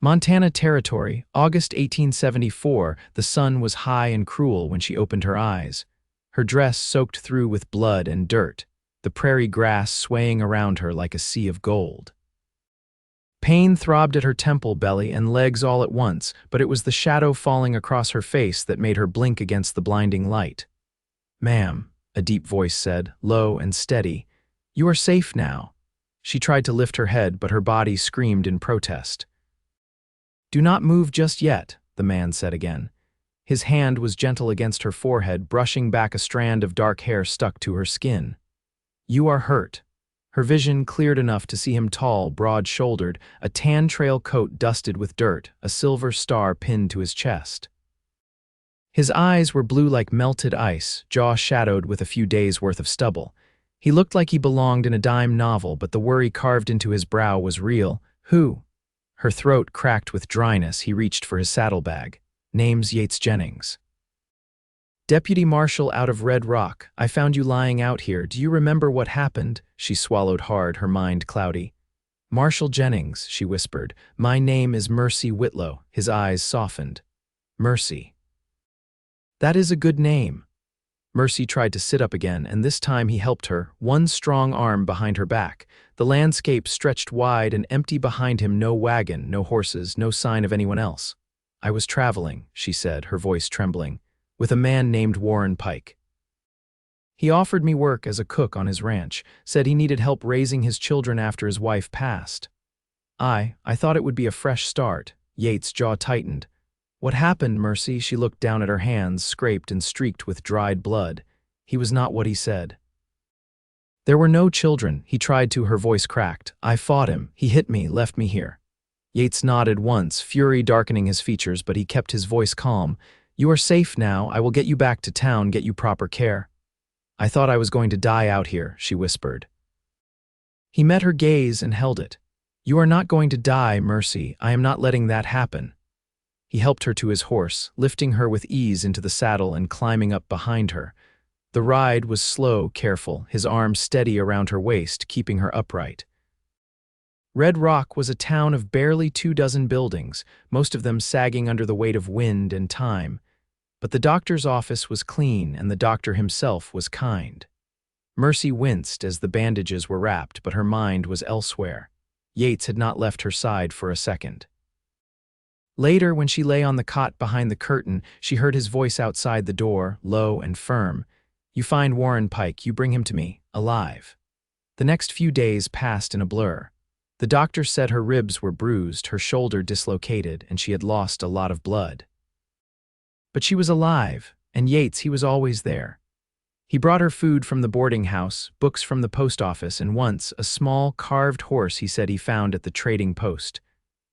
Montana Territory, August 1874. The sun was high and cruel when she opened her eyes. Her dress soaked through with blood and dirt, the prairie grass swaying around her like a sea of gold. Pain throbbed at her temple, belly, and legs all at once, but it was the shadow falling across her face that made her blink against the blinding light. "Ma'am," a deep voice said, low and steady, "you are safe now." She tried to lift her head, but her body screamed in protest. "Do not move just yet," the man said again. His hand was gentle against her forehead, brushing back a strand of dark hair stuck to her skin. "You are hurt." Her vision cleared enough to see him tall, broad-shouldered, a tan trail coat dusted with dirt, a silver star pinned to his chest. His eyes were blue like melted ice, jaw shadowed with a few days' worth of stubble. He looked like he belonged in a dime novel, but the worry carved into his brow was real. "Who?" Her throat cracked with dryness. He reached for his saddlebag. "Name's Yates Jennings." "Deputy Marshal out of Red Rock. I found you lying out here. Do you remember what happened?" She swallowed hard, her mind cloudy. "Marshal Jennings," she whispered. "My name is Mercy Whitlow." His eyes softened. "Mercy. That is a good name." Mercy tried to sit up again, and this time he helped her, one strong arm behind her back. The landscape stretched wide and empty behind him, no wagon, no horses, no sign of anyone else. "I was traveling," she said, her voice trembling, "with a man named Warren Pike. He offered me work as a cook on his ranch, said he needed help raising his children after his wife passed. I thought it would be a fresh start." Yates' jaw tightened. "What happened, Mercy?" She looked down at her hands, scraped and streaked with dried blood. "He was not what he said." "There were no children," he tried to, her voice cracked. "I fought him. He hit me, left me here." Yates nodded once, fury darkening his features, but he kept his voice calm. "You are safe now. I will get you back to town, get you proper care." "I thought I was going to die out here," she whispered. He met her gaze and held it. "You are not going to die, Mercy. I am not letting that happen." He helped her to his horse, lifting her with ease into the saddle and climbing up behind her. The ride was slow, careful, his arm steady around her waist, keeping her upright. Red Rock was a town of barely 24 buildings, most of them sagging under the weight of wind and time. But the doctor's office was clean, and the doctor himself was kind. Mercy winced as the bandages were wrapped, but her mind was elsewhere. Yates had not left her side for a second. Later, when she lay on the cot behind the curtain, she heard his voice outside the door, low and firm. "You find Warren Pike, you bring him to me, alive." The next few days passed in a blur. The doctor said her ribs were bruised, her shoulder dislocated, and she had lost a lot of blood. But she was alive, and Yates, he was always there. He brought her food from the boarding house, books from the post office, and once, a small, carved horse he said he found at the trading post.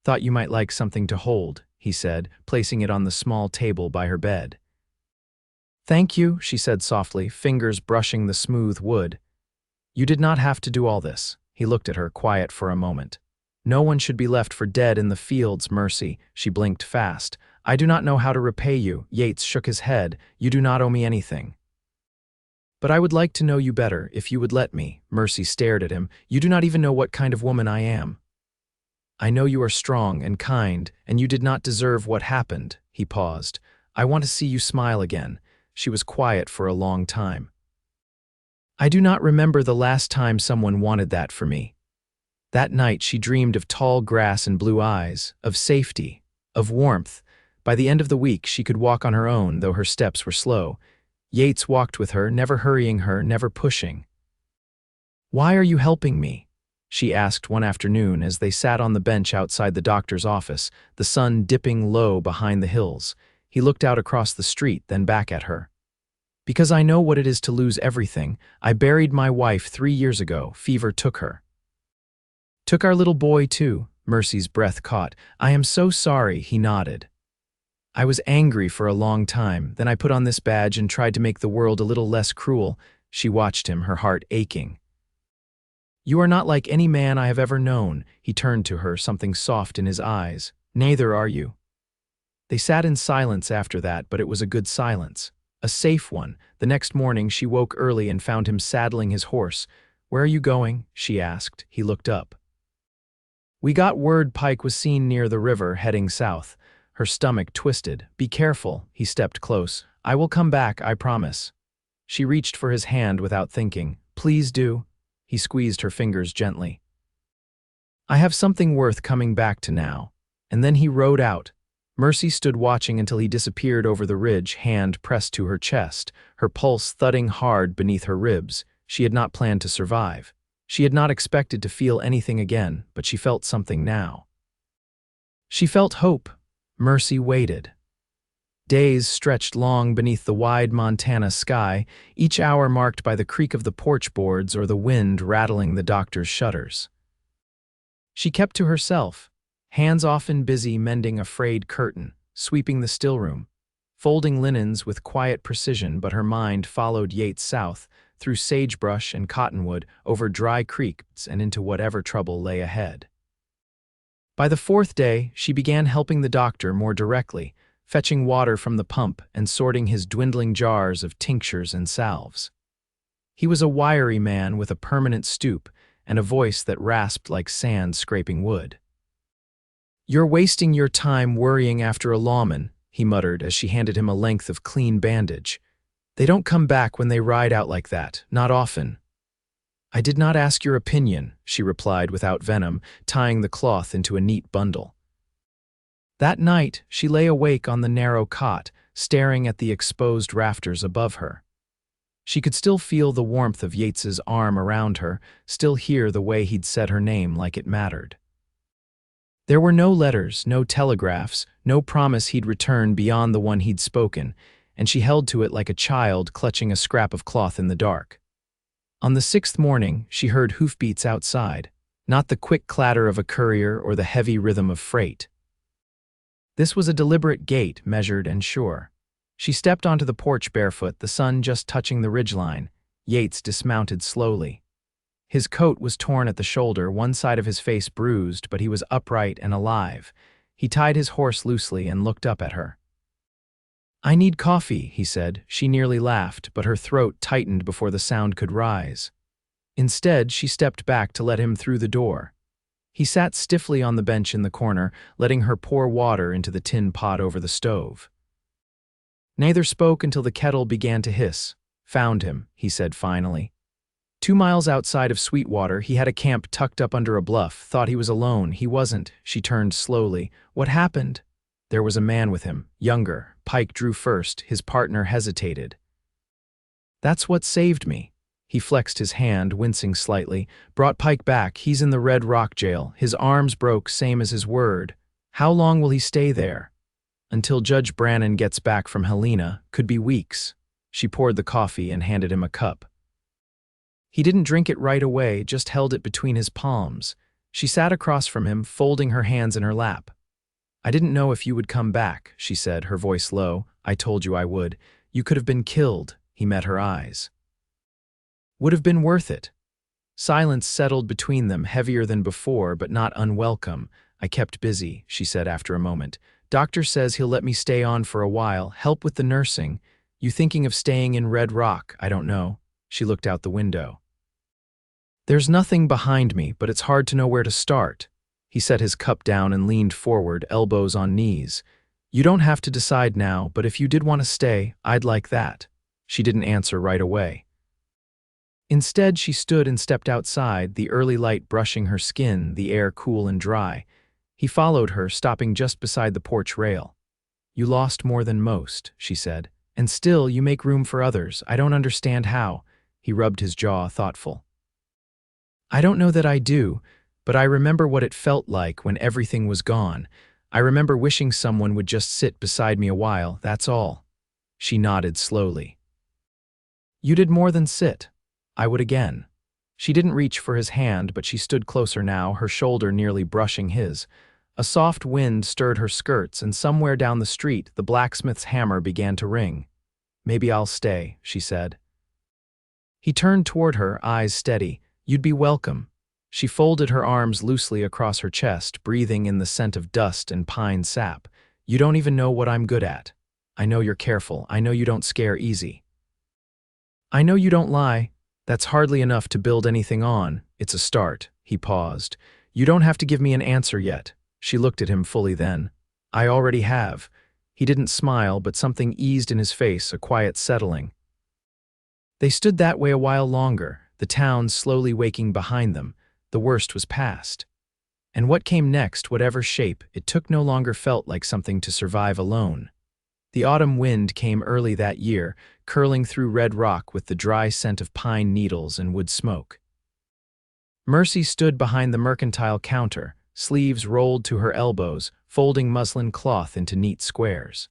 "Thought you might like something to hold," he said, placing it on the small table by her bed. "Thank you," she said softly, fingers brushing the smooth wood. "You did not have to do all this." He looked at her, quiet for a moment. "No one should be left for dead in the fields, Mercy." She blinked fast. "I do not know how to repay you." Yates shook his head. "You do not owe me anything." "But I would like to know you better, if you would let me." Mercy stared at him. "You do not even know what kind of woman I am." "I know you are strong and kind, and you did not deserve what happened." He paused. "I want to see you smile again." She was quiet for a long time. "I do not remember the last time someone wanted that for me." That night she dreamed of tall grass and blue eyes, of safety, of warmth. By the end of the week she could walk on her own, though her steps were slow. Yates walked with her, never hurrying her, never pushing. "Why are you helping me?" she asked one afternoon as they sat on the bench outside the doctor's office, the sun dipping low behind the hills. He looked out across the street, then back at her. "Because I know what it is to lose everything. I buried my wife 3 years ago. Fever took her. Took our little boy too." Mercy's breath caught. "I am so sorry," he nodded. "I was angry for a long time. Then I put on this badge and tried to make the world a little less cruel." She watched him, her heart aching. "You are not like any man I have ever known." He turned to her, something soft in his eyes. "Neither are you." They sat in silence after that, but it was a good silence. A safe one. The next morning she woke early and found him saddling his horse. "Where are you going?" she asked. He looked up. We got word Pike was seen near the river heading south. Her stomach twisted. Be careful, he stepped close. I will come back, I promise. She reached for his hand without thinking. Please do. He squeezed her fingers gently. I have something worth coming back to now. And then he rode out. Mercy stood watching until he disappeared over the ridge, hand pressed to her chest, her pulse thudding hard beneath her ribs. She had not planned to survive. She had not expected to feel anything again, but she felt something now. She felt hope. Mercy waited. Days stretched long beneath the wide Montana sky, each hour marked by the creak of the porch boards or the wind rattling the doctor's shutters. She kept to herself, hands often busy mending a frayed curtain, sweeping the stillroom, folding linens with quiet precision, but her mind followed Yates south, through sagebrush and cottonwood, over dry creeks and into whatever trouble lay ahead. By the fourth day, she began helping the doctor more directly, fetching water from the pump and sorting his dwindling jars of tinctures and salves. He was a wiry man with a permanent stoop and a voice that rasped like sand scraping wood. You're wasting your time worrying after a lawman, he muttered as she handed him a length of clean bandage. They don't come back when they ride out like that, not often. I did not ask your opinion, she replied without venom, tying the cloth into a neat bundle. That night, she lay awake on the narrow cot, staring at the exposed rafters above her. She could still feel the warmth of Yates's arm around her, still hear the way he'd said her name like it mattered. There were no letters, no telegraphs, no promise he'd return beyond the one he'd spoken, and she held to it like a child clutching a scrap of cloth in the dark. On the sixth morning, she heard hoofbeats outside, not the quick clatter of a courier or the heavy rhythm of freight. This was a deliberate gait, measured and sure. She stepped onto the porch barefoot, the sun just touching the ridgeline. Yates dismounted slowly. His coat was torn at the shoulder, one side of his face bruised, but he was upright and alive. He tied his horse loosely and looked up at her. I need coffee, he said. She nearly laughed, but her throat tightened before the sound could rise. Instead, she stepped back to let him through the door. He sat stiffly on the bench in the corner, letting her pour water into the tin pot over the stove. Neither spoke until the kettle began to hiss. Found him, he said finally. 2 miles outside of Sweetwater, he had a camp tucked up under a bluff, thought he was alone. He wasn't. She turned slowly. What happened? There was a man with him, younger. Pike drew first. His partner hesitated. That's what saved me. He flexed his hand, wincing slightly. Brought Pike back. He's in the Red Rock jail. His arms broke, same as his word. How long will he stay there? Until Judge Brannon gets back from Helena. Could be weeks. She poured the coffee and handed him a cup. He didn't drink it right away, just held it between his palms. She sat across from him, folding her hands in her lap. I didn't know if you would come back, she said, her voice low. I told you I would. You could have been killed. He met her eyes. Would have been worth it. Silence settled between them, heavier than before, but not unwelcome. I kept busy, she said after a moment. Doctor says he'll let me stay on for a while, help with the nursing. You thinking of staying in Red Rock? I don't know. She looked out the window. There's nothing behind me, but it's hard to know where to start. He set his cup down and leaned forward, elbows on knees. You don't have to decide now, but if you did want to stay, I'd like that. She didn't answer right away. Instead, she stood and stepped outside, the early light brushing her skin, the air cool and dry. He followed her, stopping just beside the porch rail. You lost more than most, she said. And still, you make room for others. I don't understand how. He rubbed his jaw, thoughtful. I don't know that I do, but I remember what it felt like when everything was gone. I remember wishing someone would just sit beside me a while, that's all. She nodded slowly. You did more than sit. I would again. She didn't reach for his hand, but she stood closer now, her shoulder nearly brushing his. A soft wind stirred her skirts, and somewhere down the street, the blacksmith's hammer began to ring. Maybe I'll stay, she said. He turned toward her, eyes steady. You'd be welcome. She folded her arms loosely across her chest, breathing in the scent of dust and pine sap. You don't even know what I'm good at. I know you're careful. I know you don't scare easy. I know you don't lie. That's hardly enough to build anything on. It's a start. He paused. You don't have to give me an answer yet. She looked at him fully then. I already have. He didn't smile, but something eased in his face, a quiet settling. They stood that way a while longer, the town slowly waking behind them. The worst was past. And what came next, whatever shape it took, no longer felt like something to survive alone. The autumn wind came early that year, curling through red rock with the dry scent of pine needles and wood smoke. Mercy stood behind the mercantile counter, sleeves rolled to her elbows, folding muslin cloth into neat squares.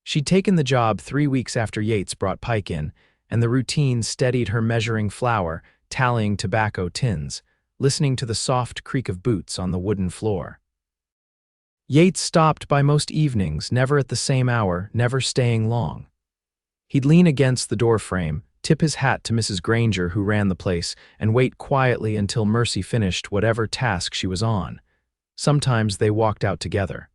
She'd taken the job 3 weeks after Yates brought Pike in, and the routine steadied her, measuring flour, tallying tobacco tins, listening to the soft creak of boots on the wooden floor. Yates stopped by most evenings, never at the same hour, never staying long. He'd lean against the doorframe, tip his hat to Mrs. Granger, who ran the place, and wait quietly until Mercy finished whatever task she was on. Sometimes they walked out together.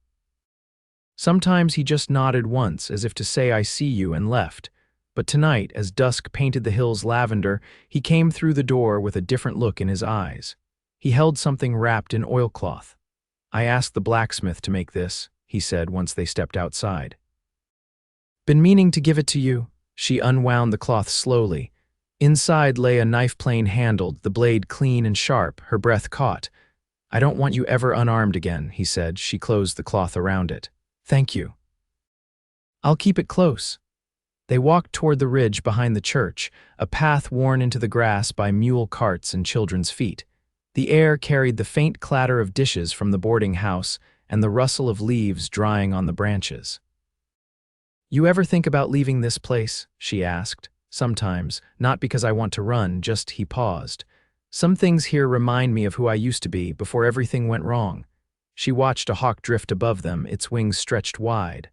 Sometimes he just nodded once, as if to say, "I see you," and left. But tonight, as dusk painted the hills lavender, he came through the door with a different look in his eyes. He held something wrapped in oilcloth. "I asked the blacksmith to make this," he said once they stepped outside. "Been meaning to give it to you." She unwound the cloth slowly. Inside lay a knife, plain handled, the blade clean and sharp. Her breath caught. "I don't want you ever unarmed again," he said. She closed the cloth around it. "Thank you. I'll keep it close." They walked toward the ridge behind the church, a path worn into the grass by mule carts and children's feet. The air carried the faint clatter of dishes from the boarding house and the rustle of leaves drying on the branches. "You ever think about leaving this place?" she asked. "Sometimes, not because I want to run, just," he paused. "Some things here remind me of who I used to be before everything went wrong." She watched a hawk drift above them, its wings stretched wide.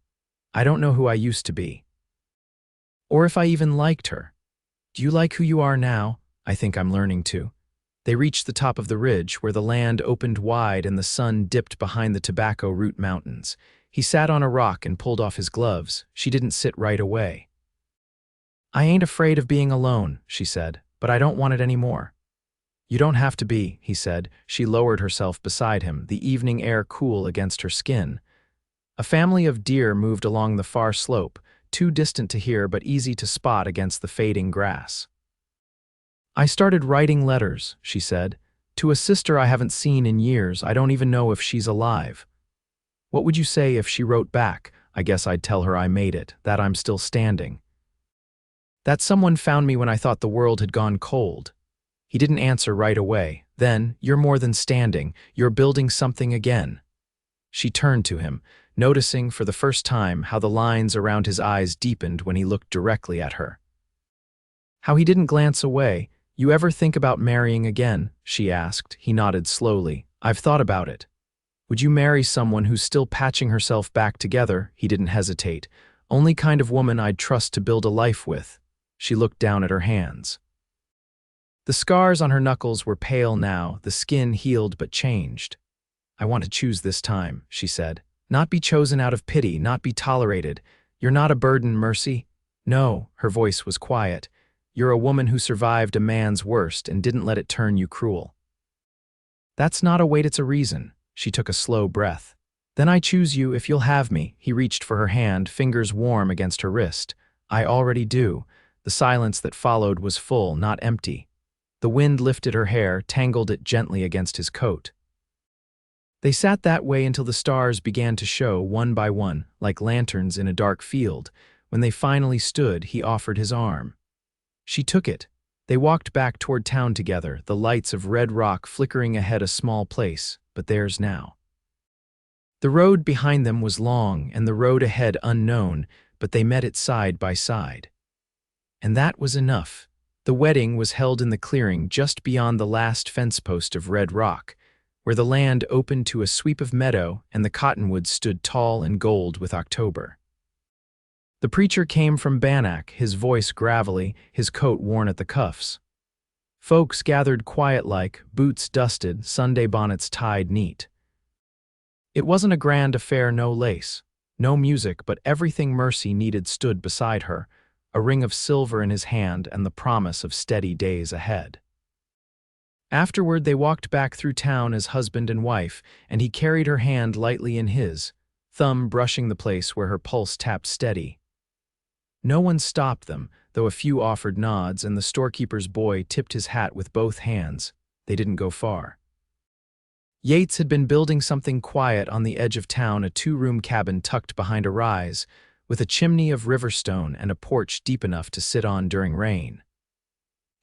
"I don't know who I used to be. Or if I even liked her. Do you like who you are now?" "I think I'm learning to." They reached the top of the ridge, where the land opened wide and the sun dipped behind the tobacco root mountains. He sat on a rock and pulled off his gloves. She didn't sit right away. "I ain't afraid of being alone," she said, "but I don't want it anymore." "You don't have to be," he said. She lowered herself beside him, the evening air cool against her skin. A family of deer moved along the far slope, too distant to hear but easy to spot against the fading grass. "I started writing letters," she said, "to a sister I haven't seen in years. I don't even know if she's alive." "What would you say if she wrote back?" "I guess I'd tell her I made it, that I'm still standing. That someone found me when I thought the world had gone cold." He didn't answer right away. Then, "You're more than standing, you're building something again." She turned to him, noticing for the first time how the lines around his eyes deepened when he looked directly at her. How he didn't glance away. "You ever think about marrying again?" she asked. He nodded slowly. "I've thought about it." "Would you marry someone who's still patching herself back together?" He didn't hesitate. "Only kind of woman I'd trust to build a life with." She looked down at her hands. The scars on her knuckles were pale now, the skin healed but changed. "I want to choose this time," she said. "Not be chosen out of pity, not be tolerated. You're not a burden, Mercy." "No," her voice was quiet. "You're a woman who survived a man's worst and didn't let it turn you cruel." "That's not a weight, it's a reason." She took a slow breath. "Then I choose you if you'll have me." He reached for her hand, fingers warm against her wrist. "I already do." The silence that followed was full, not empty. The wind lifted her hair, tangled it gently against his coat. They sat that way until the stars began to show, one by one, like lanterns in a dark field. When they finally stood, he offered his arm. She took it. They walked back toward town together, the lights of red rock flickering ahead, a small place, but theirs now. The road behind them was long, and the road ahead unknown, but they met it side by side. And that was enough. The wedding was held in the clearing just beyond the last fence post of red rock, where the land opened to a sweep of meadow and the cottonwoods stood tall and gold with October. The preacher came from Bannack, his voice gravelly, his coat worn at the cuffs. Folks gathered quiet-like, boots dusted, Sunday bonnets tied neat. It wasn't a grand affair, no lace, no music, but everything Mercy needed stood beside her, a ring of silver in his hand and the promise of steady days ahead. Afterward, they walked back through town as husband and wife, and he carried her hand lightly in his, thumb brushing the place where her pulse tapped steady. No one stopped them, though a few offered nods, and the storekeeper's boy tipped his hat with both hands. They didn't go far. Yates had been building something quiet on the edge of town, a two-room cabin tucked behind a rise, with a chimney of river stone and a porch deep enough to sit on during rain.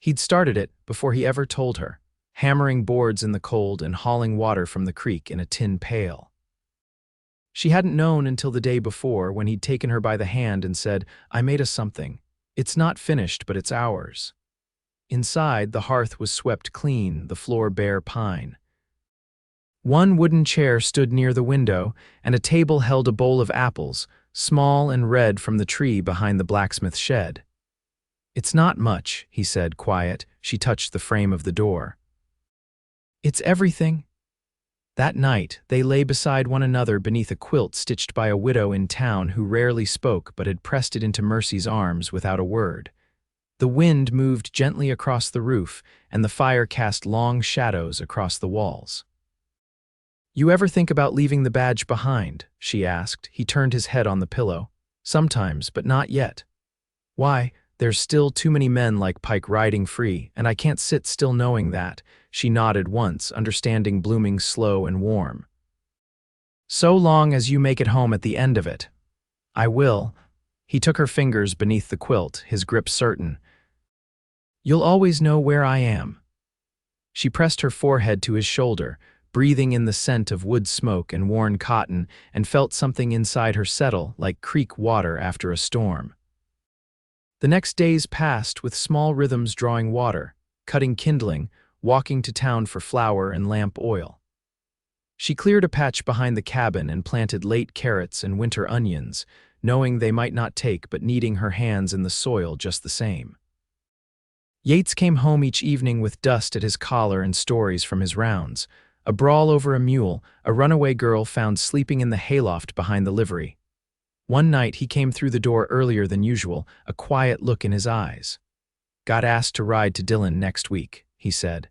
He'd started it before he ever told her, hammering boards in the cold and hauling water from the creek in a tin pail. She hadn't known until the day before, when he'd taken her by the hand and said, "I made us something. It's not finished, but it's ours." Inside, the hearth was swept clean, the floor bare pine. One wooden chair stood near the window, and a table held a bowl of apples, small and red from the tree behind the blacksmith shed. "It's not much," he said, quiet. She touched the frame of the door. "It's everything." That night, they lay beside one another beneath a quilt stitched by a widow in town who rarely spoke but had pressed it into Mercy's arms without a word. The wind moved gently across the roof, and the fire cast long shadows across the walls. "You ever think about leaving the badge behind?" she asked. He turned his head on the pillow. "Sometimes, but not yet." "Why? There's still too many men like Pike riding free, and I can't sit still knowing that." She nodded once, understanding, blooming slow and warm. "So long as you make it home at the end of it." "I will." He took her fingers beneath the quilt, his grip certain. "You'll always know where I am." She pressed her forehead to his shoulder, breathing in the scent of wood smoke and worn cotton, and felt something inside her settle like creek water after a storm. The next days passed with small rhythms, drawing water, cutting kindling, walking to town for flour and lamp oil. She cleared a patch behind the cabin and planted late carrots and winter onions, knowing they might not take but needing her hands in the soil just the same. Yates came home each evening with dust at his collar and stories from his rounds: a brawl over a mule, a runaway girl found sleeping in the hayloft behind the livery. One night he came through the door earlier than usual, a quiet look in his eyes. "Got asked to ride to Dillon next week," he said.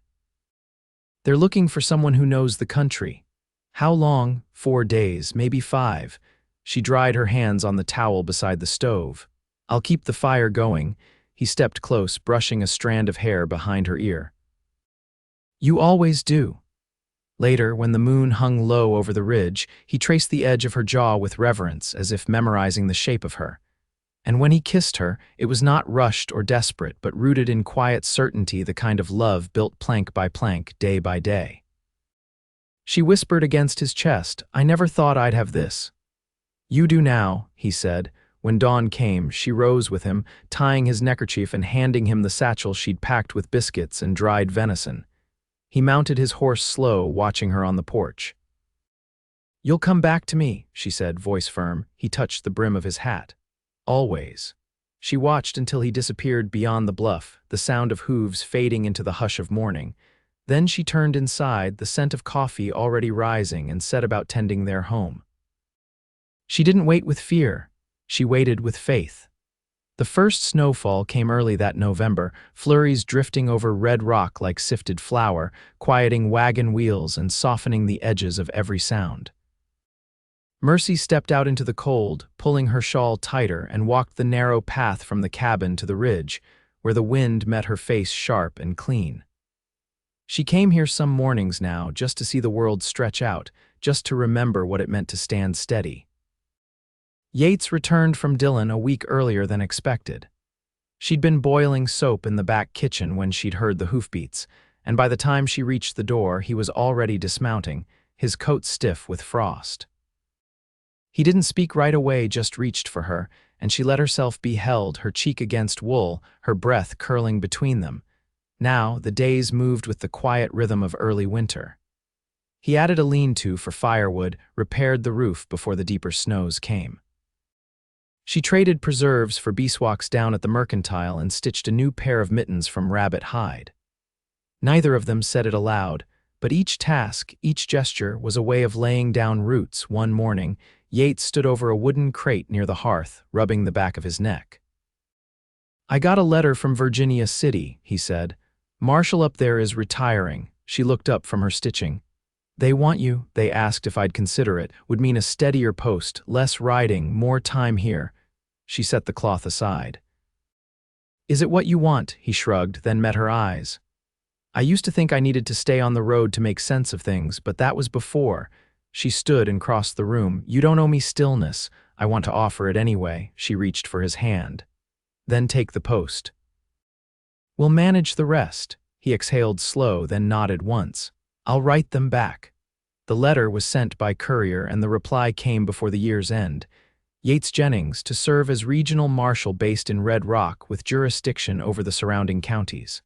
"They're looking for someone who knows the country." "How long?" 4 days, maybe 5. She dried her hands on the towel beside the stove. "I'll keep the fire going." He stepped close, brushing a strand of hair behind her ear. "You always do." Later, when the moon hung low over the ridge, he traced the edge of her jaw with reverence, as if memorizing the shape of her. And when he kissed her, it was not rushed or desperate, but rooted in quiet certainty, the kind of love built plank by plank, day by day. She whispered against his chest, "I never thought I'd have this." "You do now," he said. When dawn came, she rose with him, tying his neckerchief and handing him the satchel she'd packed with biscuits and dried venison. He mounted his horse slow, watching her on the porch. "You'll come back to me," she said, voice firm. He touched the brim of his hat. "Always." She watched until he disappeared beyond the bluff, the sound of hooves fading into the hush of morning. Then she turned inside, the scent of coffee already rising, and set about tending their home. She didn't wait with fear. She waited with faith. The first snowfall came early that November, flurries drifting over red rock like sifted flour, quieting wagon wheels and softening the edges of every sound. Mercy stepped out into the cold, pulling her shawl tighter, and walked the narrow path from the cabin to the ridge, where the wind met her face sharp and clean. She came here some mornings now just to see the world stretch out, just to remember what it meant to stand steady. Yates returned from Dillon a week earlier than expected. She'd been boiling soap in the back kitchen when she'd heard the hoofbeats, and by the time she reached the door, he was already dismounting, his coat stiff with frost. He didn't speak right away, just reached for her, and she let herself be held, her cheek against wool, her breath curling between them. Now, the days moved with the quiet rhythm of early winter. He added a lean-to for firewood, repaired the roof before the deeper snows came. She traded preserves for beeswax down at the mercantile and stitched a new pair of mittens from rabbit hide. Neither of them said it aloud, but each task, each gesture, was a way of laying down roots. One morning, Yates stood over a wooden crate near the hearth, rubbing the back of his neck. "I got a letter from Virginia City," he said. Marshal up there is retiring. She looked up from her stitching. They want you, they asked if I'd consider it, would mean a steadier post, less riding, more time here. She set the cloth aside. Is it what you want? He shrugged, then met her eyes. I used to think I needed to stay on the road to make sense of things, but that was before. She stood and crossed the room. You don't owe me stillness. I want to offer it anyway. She reached for his hand. Then take the post. We'll manage the rest. He exhaled slow, then nodded once. I'll write them back. The letter was sent by courier and the reply came before the year's end. Yates Jennings to serve as regional marshal based in Red Rock with jurisdiction over the surrounding counties.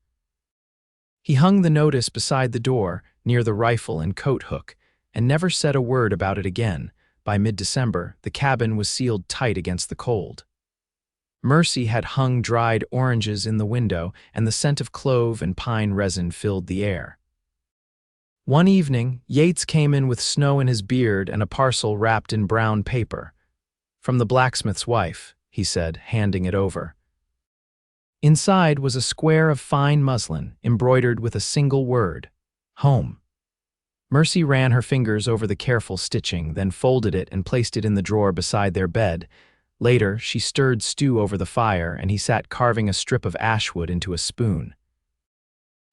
He hung the notice beside the door, near the rifle and coat hook, and never said a word about it again. By mid-December, the cabin was sealed tight against the cold. Mercy had hung dried oranges in the window, and the scent of clove and pine resin filled the air. One evening, Yates came in with snow in his beard and a parcel wrapped in brown paper. From the blacksmith's wife, he said, handing it over. Inside was a square of fine muslin, embroidered with a single word, home. Mercy ran her fingers over the careful stitching, then folded it and placed it in the drawer beside their bed. Later, she stirred stew over the fire, and he sat carving a strip of ashwood into a spoon.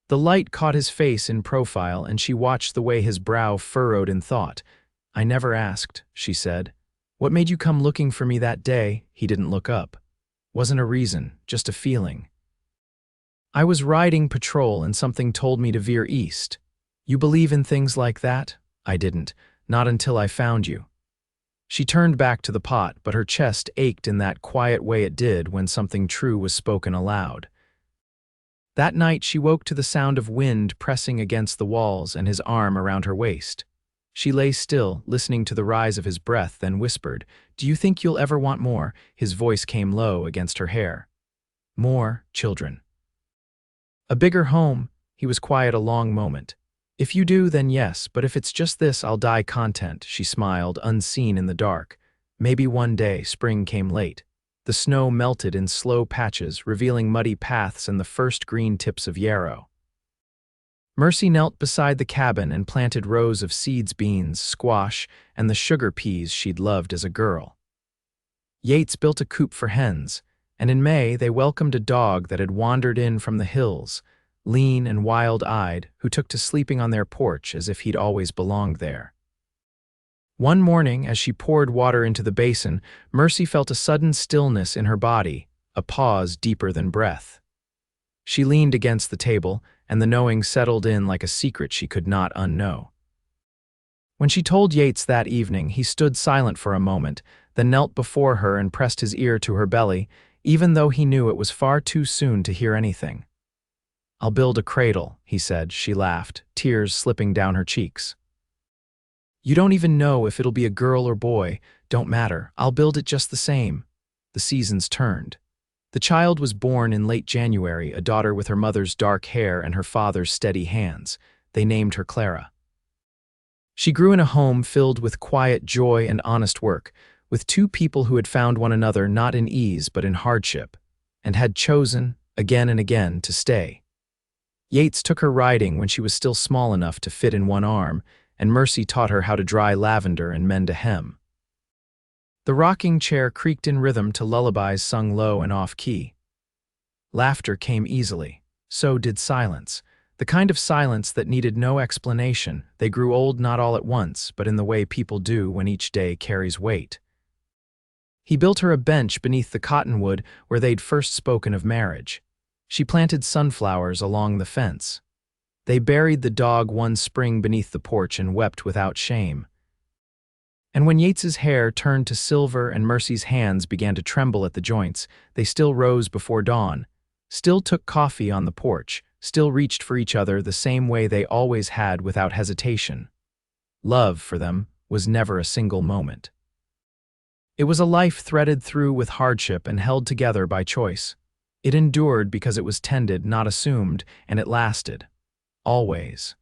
The light caught his face in profile, and she watched the way his brow furrowed in thought. I never asked, she said. What made you come looking for me that day? He didn't look up. Wasn't a reason, just a feeling. I was riding patrol and something told me to veer east. You believe in things like that? I didn't, not until I found you. She turned back to the pot, but her chest ached in that quiet way it did when something true was spoken aloud. That night she woke to the sound of wind pressing against the walls and his arm around her waist. She lay still, listening to the rise of his breath, then whispered, Do you think you'll ever want more? His voice came low against her hair. More children. A bigger home. He was quiet a long moment. If you do, then yes, but if it's just this, I'll die content, she smiled, unseen in the dark. Maybe one day, spring came late. The snow melted in slow patches, revealing muddy paths and the first green tips of yarrow. Mercy knelt beside the cabin and planted rows of seeds, beans, squash, and the sugar peas she'd loved as a girl. Yates built a coop for hens, and in May they welcomed a dog that had wandered in from the hills, lean and wild-eyed, who took to sleeping on their porch as if he'd always belonged there. One morning, as she poured water into the basin, Mercy felt a sudden stillness in her body, a pause deeper than breath. She leaned against the table, and the knowing settled in like a secret she could not unknow. When she told Yates that evening, he stood silent for a moment, then knelt before her and pressed his ear to her belly, even though he knew it was far too soon to hear anything. I'll build a cradle, he said. She laughed, tears slipping down her cheeks. You don't even know if it'll be a girl or boy. Don't matter. I'll build it just the same. The seasons turned. The child was born in late January, a daughter with her mother's dark hair and her father's steady hands. They named her Clara. She grew in a home filled with quiet joy and honest work, with two people who had found one another not in ease but in hardship, and had chosen, again and again, to stay. Yates took her riding when she was still small enough to fit in one arm, and Mercy taught her how to dry lavender and mend a hem. The rocking chair creaked in rhythm to lullabies sung low and off-key. Laughter came easily. So did silence. The kind of silence that needed no explanation. They grew old not all at once, but in the way people do when each day carries weight. He built her a bench beneath the cottonwood where they'd first spoken of marriage. She planted sunflowers along the fence. They buried the dog one spring beneath the porch and wept without shame. And when Yates's hair turned to silver and Mercy's hands began to tremble at the joints, they still rose before dawn, still took coffee on the porch, still reached for each other the same way they always had without hesitation. Love, for them, was never a single moment. It was a life threaded through with hardship and held together by choice. It endured because it was tended, not assumed, and it lasted. Always.